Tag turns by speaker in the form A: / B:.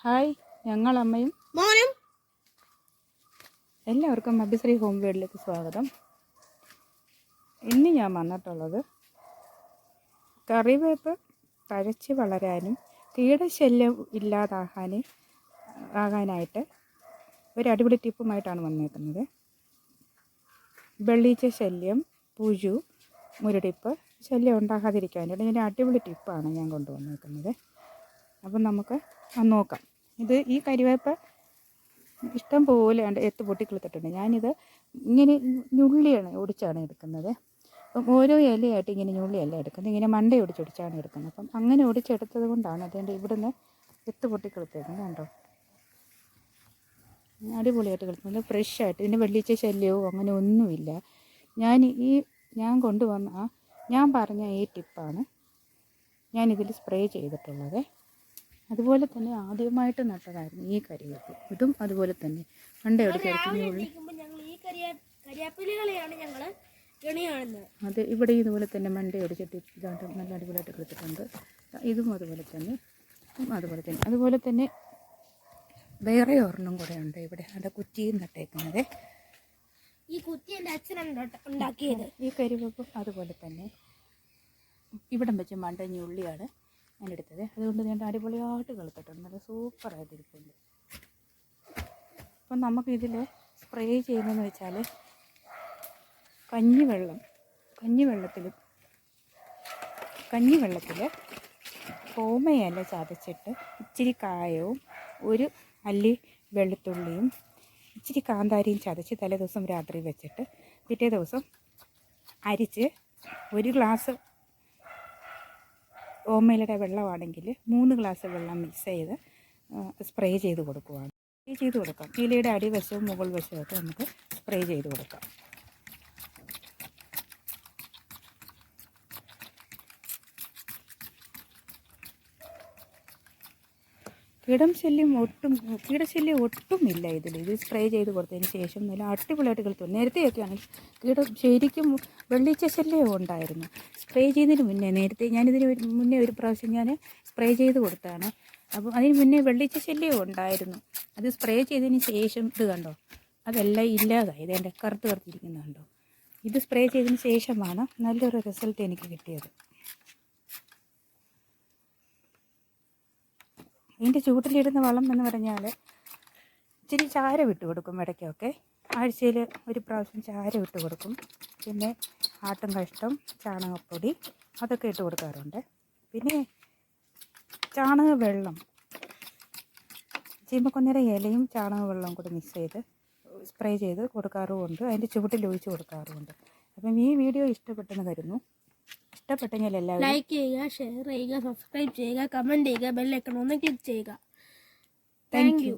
A: Hi, ഞങ്ങളമ്മയും
B: മോനും
A: എല്ലാവർക്കും Abhishree home വീഡിലേക്ക് സ്വാഗതം. ഇന്ന് ഞാൻ വന്നിട്ടുള്ളത് കറിവേപ്പ് തഴച്ച് വളരാനും കീടശല്യം ആകാനായിട്ട് ഒരു അടിപൊളി ടിപ്പുമായിട്ടാണ് വന്നേക്കുന്നത്. വെള്ളീച്ച ശല്യം, പുഴു, മുരടിപ്പ് ശല്യം ഉണ്ടാകാതിരിക്കാനായിട്ട് ഇതിൻ്റെ അടിപൊളി ടിപ്പാണ് ഞാൻ കൊണ്ടുവന്നേക്കുന്നത്. അപ്പം നമുക്ക് നോക്കാം. ഈ കരിവേപ്പ് ഇഷ്ടം പോലെ എത്ത് പൊട്ടിക്കിളുത്തിട്ടുണ്ട്. ഞാനിത് ഇങ്ങനെ ഞുള്ളിയാണ് ഒടിച്ചാണ് എടുക്കുന്നത്. അപ്പം ഓരോ ഇലയായിട്ട് ഇങ്ങനെ ഞുള്ളിയല്ല എടുക്കുന്നത്, ഇങ്ങനെ മണ്ട ഒടിച്ചൊടിച്ചാണ് എടുക്കുന്നത്. അപ്പം അങ്ങനെ ഒടിച്ചെടുത്തത് കൊണ്ടാണ് അതുകൊണ്ട് ഇവിടുന്ന് എത്ത് പൊട്ടിക്കിളുത്തേക്കുന്നത്. കണ്ടോ, അടിപൊളിയായിട്ട് കിളുത്തുന്നത്, ഫ്രഷായിട്ട്. ഇതിന് വെള്ളിച്ച ശല്യവും അങ്ങനെ ഒന്നുമില്ല. ഞാൻ പറഞ്ഞ ഈ ടിപ്പാണ് ഞാനിതിൽ സ്പ്രേ ചെയ്തിട്ടുള്ളത്. അതുപോലെ തന്നെ ആദ്യമായിട്ട് നട്ടതായിരുന്നു ഈ കരിവേപ്പ്. ഇതും അതുപോലെ തന്നെ അത് ഇവിടെ ഇതുപോലെ തന്നെ മണ്ടയൊടിച്ചിട്ട് ഇതാണ്ട് നല്ല അടിപൊളിയായിട്ട് കിളുത്തിട്ടുണ്ട്. ഇതും അതുപോലെ തന്നെ വേറെ ഒരെണ്ണം കൂടെ ഉണ്ട് ഇവിടെ. അത് കുറ്റിയും നട്ടേക്കുന്നത്.
B: ഈ കുറ്റി എൻ്റെ അച്ഛനാണ് ഉണ്ടാക്കിയത്.
A: ഈ കരിവേപ്പും അതുപോലെ തന്നെ ഇവിടം വെച്ച് മണ്ടഞ്ഞുള്ളിയാണ് ഞാൻ എടുത്തത്. അതുകൊണ്ട് ഞാൻ അടിപൊളിയായിട്ട് കിളുത്തിട്ടുണ്ട്, നല്ല സൂപ്പറായിട്ടിരിക്കുന്നുണ്ട്. അപ്പം നമുക്കിതിൽ സ്പ്രേ ചെയ്യുന്നതെന്ന് വെച്ചാൽ കഞ്ഞിവെള്ളത്തിൽ ഓമയില ചതച്ചിട്ട് ഇച്ചിരി കായവും ഒരു അല്ലി വെളുത്തുള്ളിയും ഇച്ചിരി കാന്താരിയും ചതച്ച് തലേ ദിവസം രാത്രി വെച്ചിട്ട് പിറ്റേ ദിവസം അരിച്ച് ഒരു ഗ്ലാസ് ഓമയിലയുടെ വെള്ളമാണെങ്കിൽ 3 ഗ്ലാസ് വെള്ളം മിക്സ് ചെയ്ത് സ്പ്രേ ചെയ്ത് കൊടുക്കാം. ഇലയുടെ അടിവശവും മുകൾ വശമൊക്കെ നമുക്ക് സ്പ്രേ ചെയ്ത് കൊടുക്കാം. കീടശല്യം ഒട്ടും ഇല്ല ഇതിൽ. ഇത് സ്പ്രേ ചെയ്ത് കൊടുത്തതിന് ശേഷം നല്ല അടിപൊളിയായിട്ട് കിളുത്തു. നേരത്തെയൊക്കെയാണെങ്കിൽ ശരിക്കും വെള്ളിച്ച ശല്യം ഉണ്ടായിരുന്നു. സ്പ്രേ ചെയ്തതിന് നേരത്തെ ഞാനിതിന് മുന്നേ ഒരു പ്രാവശ്യം ഞാൻ സ്പ്രേ ചെയ്ത് കൊടുത്താണ്. അപ്പോൾ അതിന് മുന്നേ വെള്ളിച്ച ശല്യം ഉണ്ടായിരുന്നു. അത് സ്പ്രേ ചെയ്തതിന് ശേഷം ഇത് കണ്ടോ, അതെല്ലാം ഇല്ലാതായി. ഇതെൻ്റെ കറുത്തിരിക്കുന്നത് കണ്ടോ. ഇത് സ്പ്രേ ചെയ്തതിന് ശേഷമാണ് നല്ലൊരു റിസൾട്ട് എനിക്ക് കിട്ടിയത്. ഇതിൻ്റെ ചൂട്ടിലിടുന്ന വളം എന്ന് പറഞ്ഞാൽ ഇച്ചിരി ചാരം ഇട്ട് കൊടുക്കും ഇടയ്ക്കൊക്കെ. ആഴ്ചയിൽ ഒരു പ്രാവശ്യം ചാരം ഇട്ട് കൊടുക്കും. പിന്നെ ആട്ടും കഷ്ടം, ചാണകപ്പൊടി അതൊക്കെ ഇട്ട് കൊടുക്കാറുണ്ട്. പിന്നെ ചാണകവെള്ളം, ചീമക്കൊന്നര ഇലയും ചാണകവെള്ളവും കൂടി മിക്സ് ചെയ്ത് സ്പ്രേ ചെയ്ത് കൊടുക്കാറുമുണ്ട്. അതിൻ്റെ ചുവട്ടിൽ ഒഴിച്ച് കൊടുക്കാറുമുണ്ട്. അപ്പം ഈ വീഡിയോ ഇഷ്ടപ്പെട്ടെന്ന് കരുതുന്നു. ഇഷ്ടപ്പെട്ടെങ്കിൽ എല്ലാവരും
B: ലൈക്ക് ചെയ്യുക, ഷെയർ ചെയ്യുക, സബ്സ്ക്രൈബ് ചെയ്യുക, കമൻറ്റ് ചെയ്യുക, ബെൽ ഐക്കൺ ഒന്ന് ക്ലിക്ക് ചെയ്യുക. Thank you.